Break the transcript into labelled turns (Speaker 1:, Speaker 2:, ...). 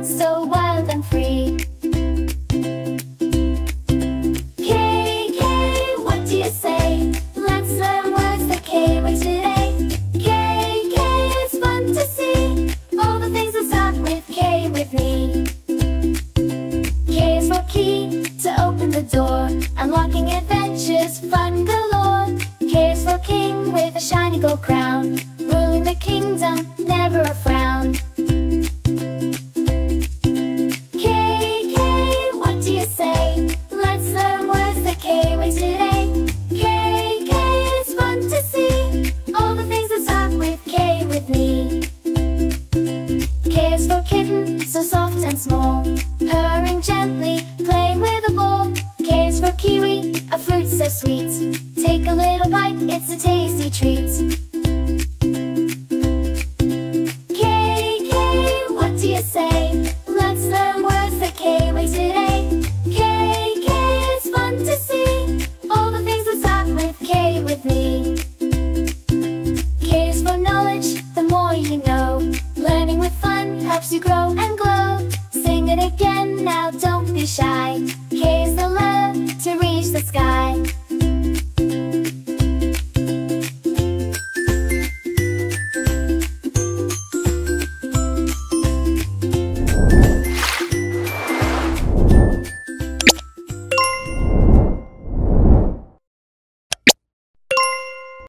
Speaker 1: so wild and free. K, K, what do you say? Let's learn words the K way today. K, K, it's fun to see all the things that start with K with me. K is for key, to open the door, unlocking adventures, fun galore. K is for king with a shiny gold crown, ruling the kingdom, never a frown. K, K, what do you say? Let's learn words the K way today. K, K, it's fun to see all the things that start with K with me. K is for kitten, so soft and small, purring gently, playing with a ball. K is for kiwi, a fruit so sweet, take a little bite, it's a tasty treat. K, K, what do you say? Let's learn words the K way today. K, K, it's fun to see all the things that start with K with me. K is for knowledge, the more you know, learning with fun helps you grow and glow. Sing it again now, don't be shy.